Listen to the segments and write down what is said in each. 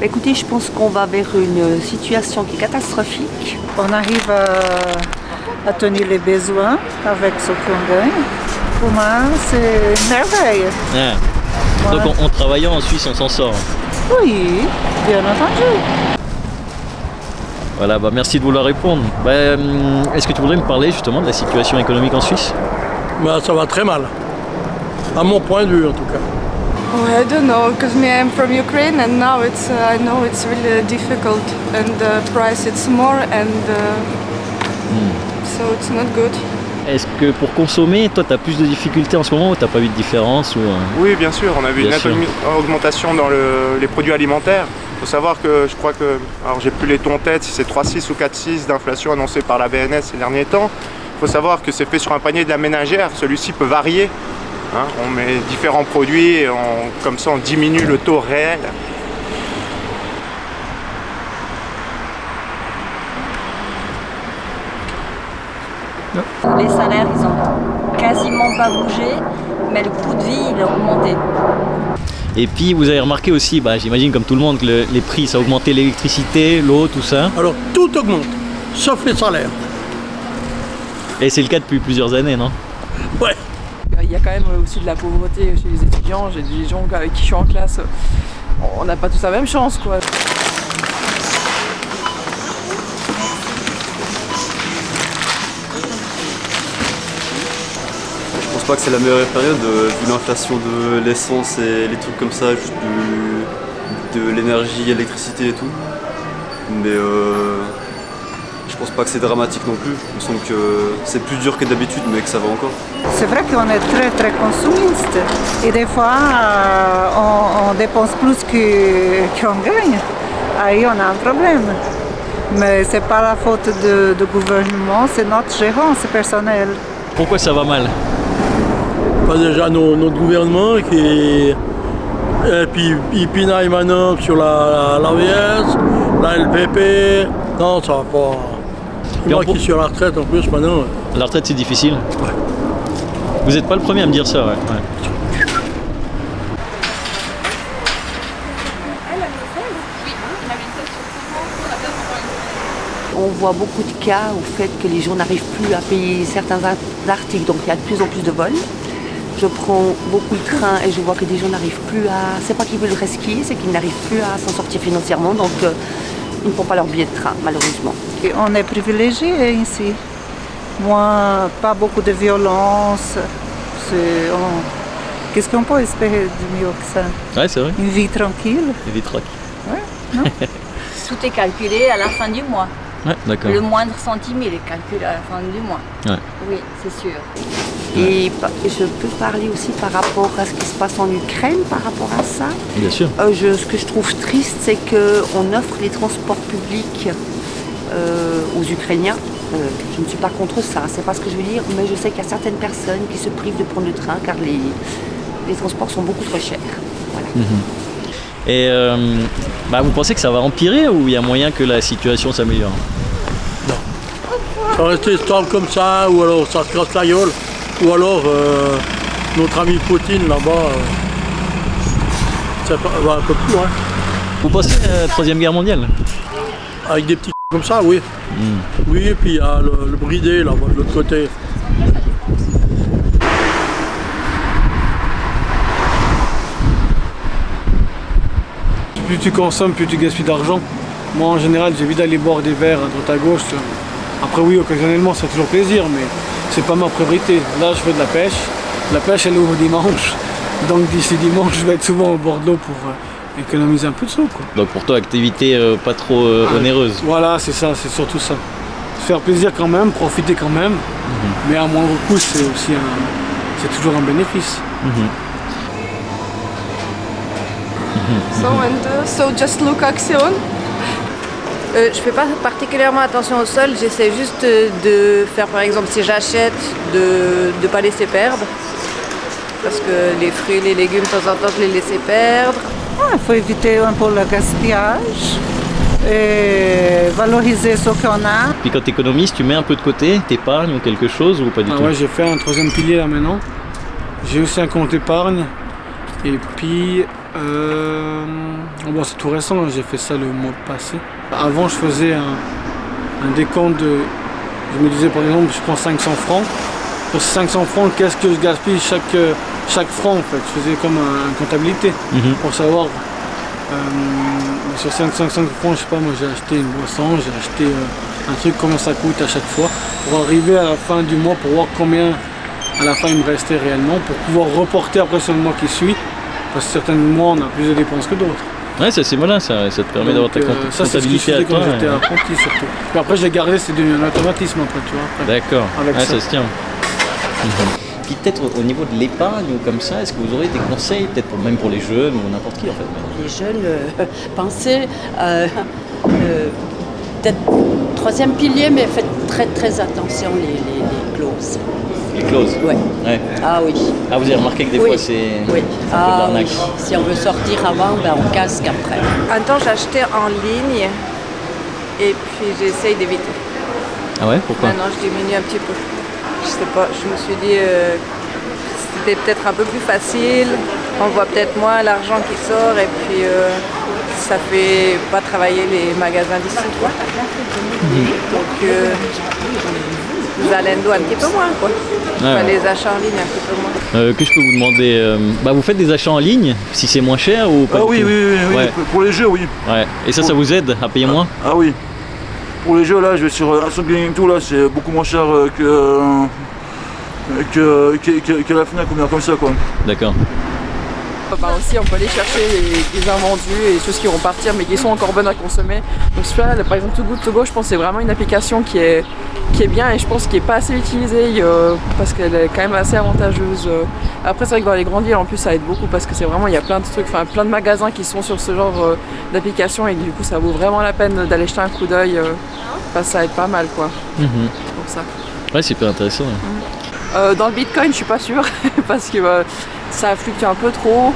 Écoutez, je pense qu'on va vers une situation qui est catastrophique. On arrive à tenir les besoins avec ce qu'on gagne. Pour moi, c'est une merveille. Ouais. Ouais. Donc en travaillant en Suisse, on s'en sort. Oui, bien entendu. Voilà, bah merci de vouloir répondre. Est-ce que tu voudrais me parler justement de la situation économique en Suisse? Bah, ça va très mal. À mon point de vue, en tout cas. Oh, I don't know, because I'm from Ukraine and now I know it's really difficult and the price it's more and so it's not good. Est-ce que pour consommer, toi, tu as plus de difficultés en ce moment ou tu n'as pas vu de différence ou... Oui, bien sûr, on a vu Bien une sûr. augmentation dans les produits alimentaires. Il faut savoir que je crois que, alors j'ai plus les taux en tête, si c'est 3,6 ou 4,6 d'inflation annoncée par la BNS ces derniers temps. Il faut savoir que c'est fait sur un panier de la ménagère, celui-ci peut varier. Hein, on met différents produits et comme ça on diminue le taux réel. Les salaires, ils ont quasiment pas bougé, mais le coût de vie, il a augmenté. Et puis vous avez remarqué aussi, j'imagine comme tout le monde, que les prix, ça a augmenté l'électricité, l'eau, tout ça. Alors, tout augmente, sauf les salaires. Et c'est le cas depuis plusieurs années, non? Ouais. Il y a quand même aussi de la pauvreté chez les étudiants. J'ai des gens avec qui je suis en classe. On n'a pas tous la même chance, quoi. Je pense pas que c'est la meilleure période vu l'inflation de l'essence et les trucs comme ça, juste de l'énergie, l'électricité et tout. Mais je pense pas que c'est dramatique non plus. Il me semble que c'est plus dur que d'habitude, mais que ça va encore. C'est vrai qu'on est très très consumiste et des fois on dépense plus qu'on gagne. Ahí on a un problème. Mais c'est pas la faute du gouvernement, c'est notre gérance personnelle. Pourquoi ça va mal? Pas déjà notre gouvernement qui... Et puis il pinaille maintenant sur l'AVS, la LPP. Non, ça va pas. Moi qui suis sur la retraite en plus maintenant. La retraite, c'est difficile. Ouais. Vous n'êtes pas le premier à me dire ça, ouais. On voit beaucoup de cas au fait que les gens n'arrivent plus à payer certains articles, donc il y a de plus en plus de vols. Je prends beaucoup de train et je vois que des gens n'arrivent plus à... C'est pas qu'ils veulent skier, c'est qu'ils n'arrivent plus à s'en sortir financièrement, donc ils ne font pas leur billet de train, malheureusement. Et on est privilégié ici. Moi, pas beaucoup de violence. Qu'est-ce qu'on peut espérer de mieux que ça? Ouais, c'est vrai. Une vie tranquille. Et des trocs. Ouais, non? Tout est calculé à la fin du mois. Ouais, d'accord. Le moindre centime, il est calculé à la fin du mois. Ouais. Oui, c'est sûr. Et je peux parler aussi par rapport à ce qui se passe en Ukraine, par rapport à ça. Bien sûr. Ce que je trouve triste, c'est qu'on offre les transports publics aux Ukrainiens. Je ne suis pas contre ça, c'est pas ce que je veux dire, mais je sais qu'il y a certaines personnes qui se privent de prendre le train car les transports sont beaucoup trop chers. Voilà. Et vous pensez que ça va empirer ou il y a moyen que la situation s'améliore? Ça va rester stable comme ça, ou alors ça se casse la gueule, ou alors notre ami Poutine là-bas, ça va un peu plus loin. Vous pensez à la Troisième Guerre mondiale? Avec des petits comme ça, oui. Oui, et puis il y a le bridé là-bas de l'autre côté. Plus tu consommes, plus tu gaspilles d'argent. Moi en général j'évite d'aller boire des verres à droite à gauche. Après oui, occasionnellement ça fait toujours plaisir, mais c'est pas ma priorité. Là je fais de la pêche. La pêche elle ouvre dimanche. Donc d'ici dimanche je vais être souvent au bord de l'eau pour économiser un peu de sous, quoi. Donc pour toi, activité pas trop onéreuse. Voilà, c'est ça, c'est surtout ça. Se faire plaisir quand même, profiter quand même, mais à moindre coût c'est aussi c'est toujours un bénéfice. So just look action. Je fais pas particulièrement attention au sol, j'essaie juste de faire, par exemple, si j'achète, de ne pas laisser perdre. Parce que les fruits et les légumes, de temps en temps, je les laisse perdre. Il faut éviter un peu le gaspillage et valoriser ce qu'on a. Puis quand tu économises, tu mets un peu de côté, t'épargnes ou quelque chose ou pas du tout? Ouais, j'ai fait un troisième pilier là maintenant. J'ai aussi un compte épargne et puis Bon, c'est tout récent, j'ai fait ça le mois passé. Avant, je faisais un décompte de... Je me disais, par exemple, je prends 500 francs. Sur ces 500 francs, qu'est-ce que je gaspille chaque franc, en fait. Je faisais comme une comptabilité pour savoir... sur 500 francs, je sais pas, moi j'ai acheté une boisson, j'ai acheté un truc, combien ça coûte à chaque fois, pour arriver à la fin du mois, pour voir combien à la fin il me restait réellement, pour pouvoir reporter après sur le mois qui suit, parce que certains mois on a plus de dépenses que d'autres. Ouais, ça c'est malin, ça te permet d'avoir ta comptabilité. Ça c'est ce que je faisais quand j'étais apprenti surtout. Puis après j'ai gardé, c'est devenu un automatisme après, tu vois. D'accord, ça se tient. Puis peut-être au niveau de l'épargne ou comme ça, est-ce que vous aurez des conseils, peut-être même pour les jeunes ou n'importe qui en fait? Les jeunes, pensez peut-être troisième pilier, mais faites très attention les clauses. Les clauses? Ouais. Ah oui. Ah, vous avez remarqué que des fois c'est un peu de l'arnaque. Si on veut sortir avant, on casque après. Un temps j'achetais en ligne et puis j'essaye d'éviter. Ah ouais, pourquoi? Maintenant je diminue un petit peu. Je sais pas, je me suis dit c'était peut-être un peu plus facile, on voit peut-être moins l'argent qui sort et puis ça fait pas travailler les magasins d'ici. Donc vous allez un petit peu moins quoi. Les achats en ligne un petit peu moins. Que je peux vous demander, vous faites des achats en ligne si c'est moins cher ou pas? Oui, ouais. Pour les jeux oui. Ouais. Et ça vous aide à payer moins? Ah oui. Pour les jeux là, je vais sur Action Gaming tout là, c'est beaucoup moins cher que la FNAC ou bien comme ça quoi. D'accord. Aussi on peut aller chercher les invendus et les choses qui vont partir mais qui sont encore bonnes à consommer. Donc celui-là, par exemple Too Good To Go, je pense que c'est vraiment une application qui est bien et je pense qu'elle n'est pas assez utilisée parce qu'elle est quand même assez avantageuse. Après c'est vrai que dans les grandes villes en plus ça aide beaucoup parce que c'est vraiment, il y a plein de trucs, plein de magasins qui sont sur ce genre d'application et du coup ça vaut vraiment la peine d'aller jeter un coup d'œil parce que ça aide pas mal quoi. Pour ça. Ouais, c'est hyper intéressant. Ouais. Dans le Bitcoin je suis pas sûre parce que ça fluctue un peu trop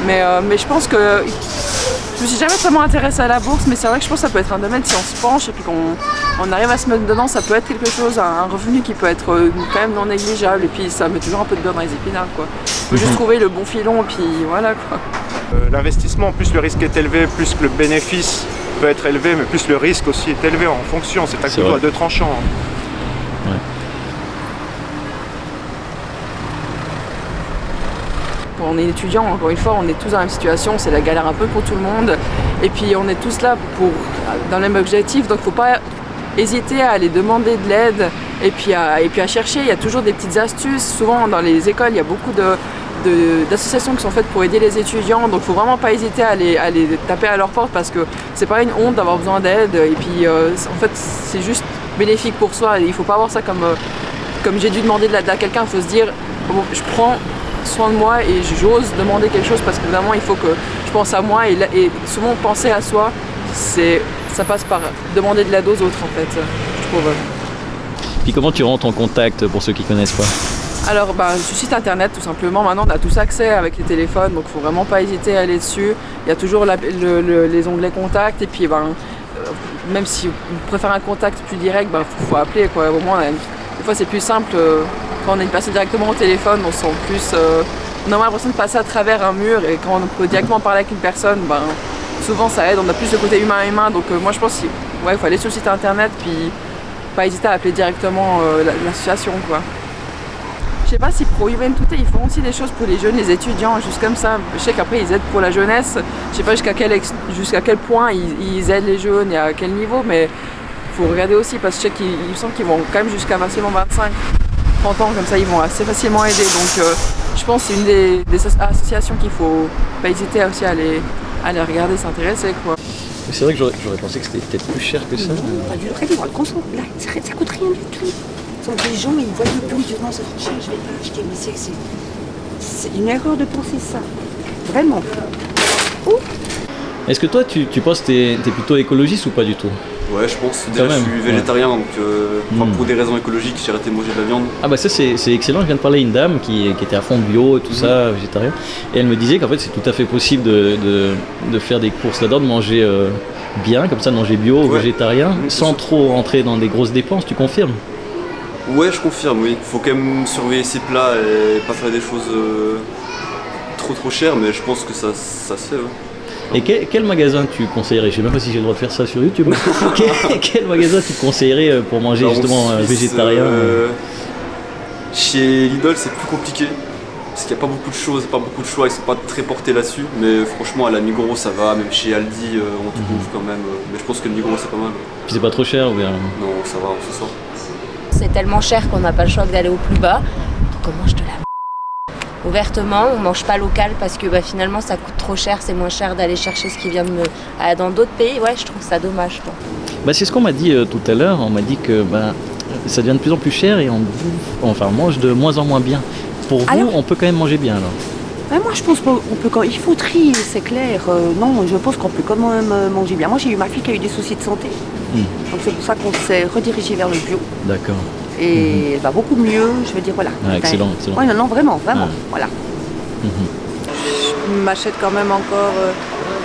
mais je pense que je me suis jamais vraiment intéressée à la bourse mais c'est vrai que je pense que ça peut être un domaine si on se penche et puis qu'on arrive à se mettre dedans, ça peut être quelque chose, un revenu qui peut être quand même non négligeable et puis ça met toujours un peu de beurre dans les épinards quoi. Faut juste trouver le bon filon et puis voilà quoi. L'investissement, plus le risque est élevé, plus le bénéfice peut être élevé mais plus le risque aussi est élevé en fonction, c'est un couteau à deux tranchants. Ouais. On est étudiant, encore une fois, on est tous dans la même situation, c'est la galère un peu pour tout le monde. Et puis on est tous là dans le même objectif, donc il ne faut pas hésiter à aller demander de l'aide et puis à chercher. Il y a toujours des petites astuces. Souvent dans les écoles, il y a beaucoup d'associations qui sont faites pour aider les étudiants, donc il ne faut vraiment pas hésiter à aller taper à leur porte parce que c'est pas une honte d'avoir besoin d'aide. Et puis en fait, c'est juste bénéfique pour soi. Il ne faut pas voir ça comme j'ai dû demander de l'aide à quelqu'un. Il faut se dire, bon, je prends soin de moi et j'ose demander quelque chose parce que vraiment il faut que je pense à moi et souvent penser à soi ça passe par demander de l'aide aux autres en fait, je trouve. Puis comment tu rentres en contact pour ceux qui connaissent pas? Alors sur site internet tout simplement, maintenant on a tous accès avec les téléphones donc il faut vraiment pas hésiter à aller dessus, il y a toujours les onglets contact et puis même si vous préférez un contact plus direct, faut appeler quoi. Au moins des fois c'est plus simple. Quand on est passé directement au téléphone, on sent plus. On a l'impression de passer à travers un mur et quand on peut directement parler avec une personne, souvent ça aide, on a plus le côté humain. Donc moi je pense qu'il faut aller sur le site internet puis pas hésiter à appeler directement l'association quoi. Je sais pas si Pro Juventute ils font aussi des choses pour les jeunes, les étudiants, juste comme ça. Je sais qu'après ils aident pour la jeunesse. Je sais pas jusqu'à quel point ils aident les jeunes et à quel niveau, mais il faut regarder aussi parce que je sais qu'il me semble qu'ils vont quand même jusqu'à facilement 25-30 ans, comme ça ils vont assez facilement aider. Donc je pense que c'est une des associations qu'il faut pas hésiter aussi à aller regarder, s'intéresser quoi. C'est vrai que j'aurais pensé que c'était peut-être plus cher que ça. Pas du tout, là, ça coûte rien du tout. Donc les gens ils voient le prix, ils disent non c'est trop cher, je vais pas acheter. Mais c'est une erreur de penser ça. Vraiment. Est-ce que toi tu penses que t'es plutôt écologiste ou pas du tout? Ouais, je pense. Déjà, je suis végétarien, donc pour des raisons écologiques, j'ai arrêté de manger de la viande. Ah bah ça c'est excellent, je viens de parler à une dame qui était à fond bio et tout ça, végétarien. Et elle me disait qu'en fait c'est tout à fait possible de faire des courses là-dedans, de manger bien, comme ça de manger bio, végétarien, sans trop rentrer dans des grosses dépenses, tu confirmes? Ouais, je confirme, oui. Faut quand même surveiller ses plats et pas faire des choses trop cher, mais je pense que ça se fait. Ouais. Et quel magasin tu conseillerais? Je sais même pas si j'ai le droit de faire ça sur YouTube. Quel magasin tu conseillerais pour manger justement végétarien? Chez Lidl, c'est plus compliqué. Parce qu'il n'y a pas beaucoup de choses, pas beaucoup de choix, ils sont pas très portés là-dessus. Mais franchement, à la Migros, ça va. Même chez Aldi, on trouve quand même. Mais je pense que le Migros, c'est pas mal. Puis c'est pas trop cher ou bien? Non, ça va, on se sort. C'est tellement cher qu'on n'a pas le choix d'aller au plus bas. Donc on mange de la ouvertement, on mange pas local parce que finalement ça coûte trop cher, c'est moins cher d'aller chercher ce qui vient dans d'autres pays. Ouais, je trouve ça dommage. C'est ce qu'on m'a dit tout à l'heure. On m'a dit que ça devient de plus en plus cher et on mange de moins en moins bien. Pour vous, on peut quand même manger bien alors? Moi je pense qu'on peut quand il faut trier, c'est clair. Non, je pense qu'on peut quand même manger bien. Moi j'ai eu ma fille qui a eu des soucis de santé. Donc c'est pour ça qu'on s'est redirigé vers le bio. D'accord. Et elle va beaucoup mieux, je veux dire, voilà. Excellent. Ouais, non, vraiment, voilà. Je m'achète quand même encore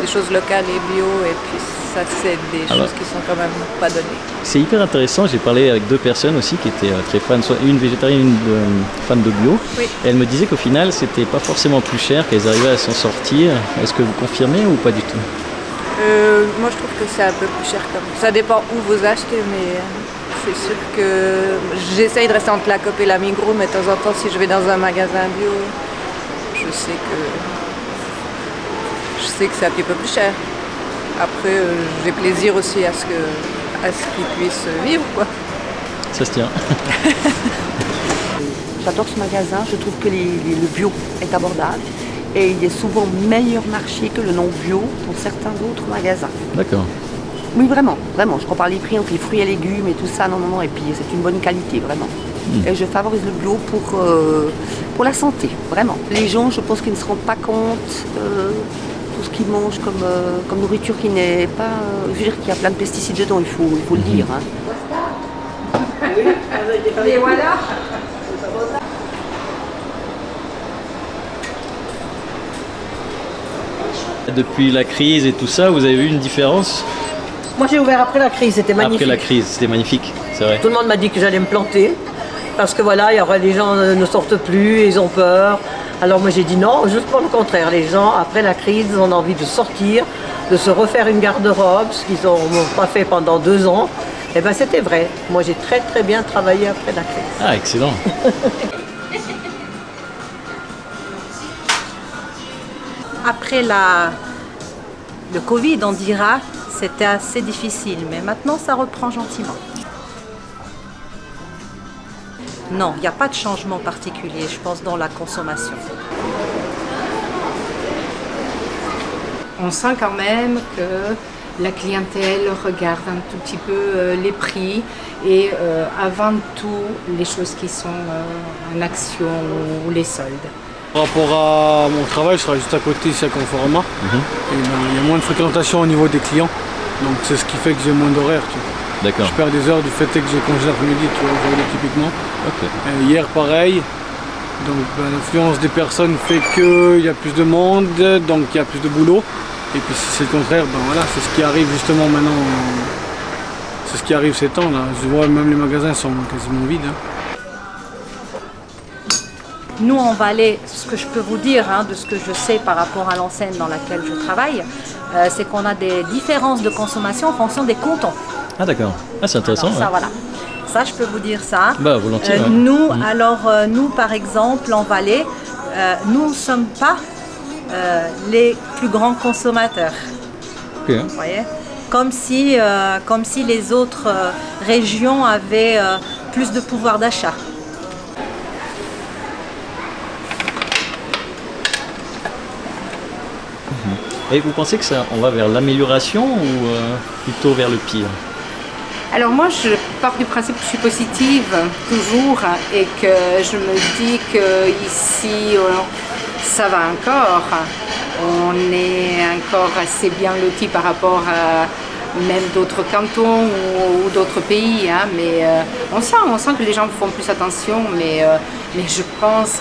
des choses locales et bio, et puis ça, c'est des choses qui sont quand même pas données. C'est hyper intéressant, j'ai parlé avec 2 personnes aussi qui étaient très fans, soit une végétarienne, une fan de bio. Oui. Et elle me disait qu'au final, c'était pas forcément plus cher, qu'elles arrivaient à s'en sortir. Est-ce que vous confirmez ou pas du tout? Moi, je trouve que c'est un peu plus cher quand même. Ça dépend où vous achetez, mais c'est sûr que j'essaye de rester entre la COP et la Migros, mais de temps en temps, si je vais dans un magasin bio, je sais que c'est un petit peu plus cher. Après, j'ai plaisir aussi à ce qu'ils puissent vivre, quoi. Ça se tient. J'adore ce magasin, je trouve que le bio est abordable et il est souvent meilleur marché que le non bio pour certains autres magasins. D'accord. Oui, vraiment, je compare les prix entre les fruits et légumes et tout ça, non, et puis c'est une bonne qualité, vraiment. Et je favorise le bio pour la santé, vraiment. Les gens, je pense qu'ils ne se rendent pas compte tout ce qu'ils mangent comme nourriture qui n'est pas... je veux dire qu'il y a plein de pesticides dedans, il faut le dire. Et voilà. Depuis la crise et tout ça, vous avez vu une différence? Moi j'ai ouvert après la crise, c'était magnifique. Après la crise, c'était magnifique, c'est vrai. Tout le monde m'a dit que j'allais me planter, parce que voilà, les gens ne sortent plus, ils ont peur. Alors moi j'ai dit non, juste pour le contraire. Les gens, après la crise, ont envie de sortir, de se refaire une garde-robe, ce qu'ils n'ont pas fait pendant 2 ans. Et bien c'était vrai. Moi j'ai très très bien travaillé après la crise. Ah, excellent. Après le Covid, on dira, c'était assez difficile, mais maintenant ça reprend gentiment. Non, il n'y a pas de changement particulier, je pense, dans la consommation. On sent quand même que la clientèle regarde un tout petit peu les prix et avant tout les choses qui sont en action ou les soldes. Par rapport à mon travail, je travaille juste à côté ici à Conforama. Et il y a moins de fréquentation au niveau des clients. Donc c'est ce qui fait que j'ai moins d'horaire. D'accord. Je perds des heures du fait que j'ai congé l'après-midi, aujourd'hui typiquement. Okay. Hier pareil. Donc l'influence des personnes fait qu'il y a plus de monde, donc il y a plus de boulot. Et puis si c'est le contraire, voilà, c'est ce qui arrive justement maintenant. C'est ce qui arrive ces temps-là. Je vois même les magasins sont quasiment vides. Nous, on va aller, ce que je peux vous dire, de ce que je sais par rapport à l'enseigne dans laquelle je travaille, c'est qu'on a des différences de consommation en fonction des cantons. Ah d'accord, c'est intéressant. Alors, ça, voilà. Ça, je peux vous dire ça. Volontiers. Nous, par exemple, en Valais, nous ne sommes pas les plus grands consommateurs. Okay. Vous voyez ? Comme si les autres régions avaient plus de pouvoir d'achat. Et vous pensez que on va vers l'amélioration ou plutôt vers le pire? Alors moi, je pars du principe que je suis positive toujours et que je me dis qu'ici, ça va encore. On est encore assez bien lotis par rapport à même d'autres cantons ou d'autres pays. Mais on sent que les gens font plus attention, mais je pense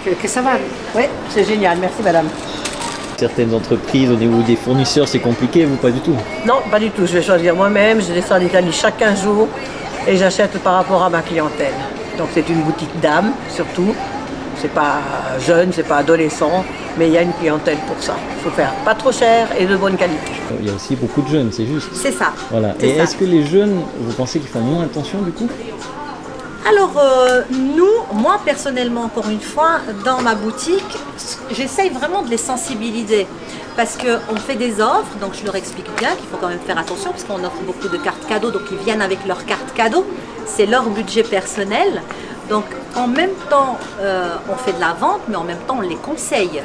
que ça va. Oui, c'est génial. Merci madame. Certaines entreprises au niveau des fournisseurs c'est compliqué, vous pas du tout? Non, pas du tout, je vais choisir moi-même, je descends en Italie chaque 15 jours et j'achète par rapport à ma clientèle. Donc c'est une boutique d'âme surtout C'est pas jeune, c'est pas adolescent, mais il y a une clientèle pour ça. Il faut faire pas trop cher et de bonne qualité. Il y a aussi beaucoup de jeunes, c'est juste. C'est ça. Voilà. C'est Et ça. est-ce que les jeunes, vous pensez qu'ils font moins attention du coup? Alors, moi personnellement, encore une fois, dans ma boutique, j'essaye vraiment de les sensibiliser. Parce qu'on fait des offres, donc je leur explique bien qu'il faut quand même faire attention, parce qu'on offre beaucoup de cartes cadeaux, donc ils viennent avec leurs cartes cadeaux, c'est leur budget personnel. Donc en même temps, on fait de la vente, mais en même temps, on les conseille.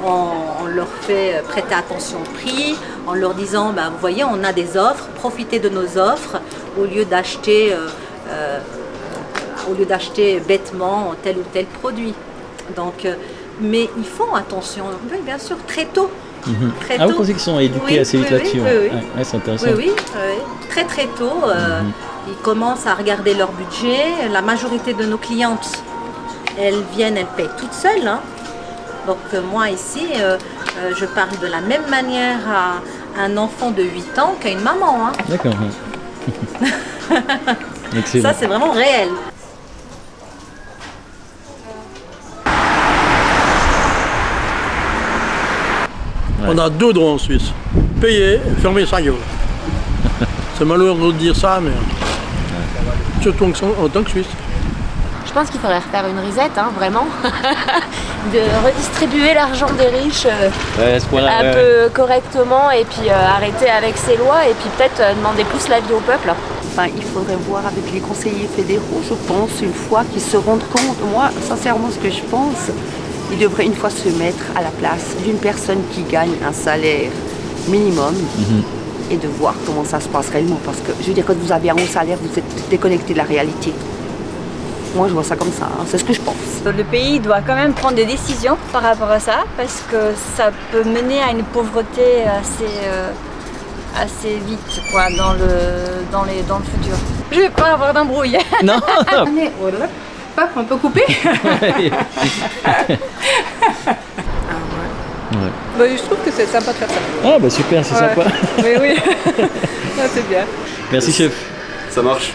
On leur fait prêter attention au prix, en leur disant, vous voyez, on a des offres, profitez de nos offres, au lieu d'acheter bêtement tel ou tel produit. Donc, mais ils font attention, oui, bien sûr, très tôt. Très Ah, vous tôt. pensez qu'ils sont éduqués Oui, assez vite oui, là-dessus? oui, oui. Ouais, c'est intéressant. Oui, très très tôt. Ils commencent à regarder leur budget. La majorité de nos clientes, elles viennent, elles payent toutes seules. Hein. Donc moi ici, je parle de la même manière à un enfant de 8 ans qu'à une maman. Hein. D'accord. Excellent. Ça, c'est vraiment réel. On a 2 droits en Suisse. Payer, fermer sa gueule. C'est malheureux de dire ça, mais surtout en tant que Suisse. Je pense qu'il faudrait refaire une reset, hein, vraiment. De redistribuer l'argent des riches Ouais, à ce point-là, un peu correctement et puis arrêter avec ces lois et puis peut-être demander plus l'avis au peuple. Enfin, il faudrait voir avec les conseillers fédéraux, je pense, une fois qu'ils se rendent compte. Moi, sincèrement, ce que je pense, ils devraient une fois se mettre à la place d'une personne qui gagne un salaire minimum et de voir comment ça se passe réellement. Parce que, je veux dire, quand vous avez un haut salaire, vous êtes déconnecté de la réalité. Moi, je vois ça comme ça, hein. C'est ce que je pense. Le pays doit quand même prendre des décisions par rapport à ça, parce que ça peut mener à une pauvreté assez vite, quoi, dans le futur. Je vais pas avoir d'embrouille. Non. On peut couper. Ouais. Je trouve que c'est sympa de faire ça. Ah bah super, c'est sympa. Oui. C'est bien. Merci chef. Ça marche.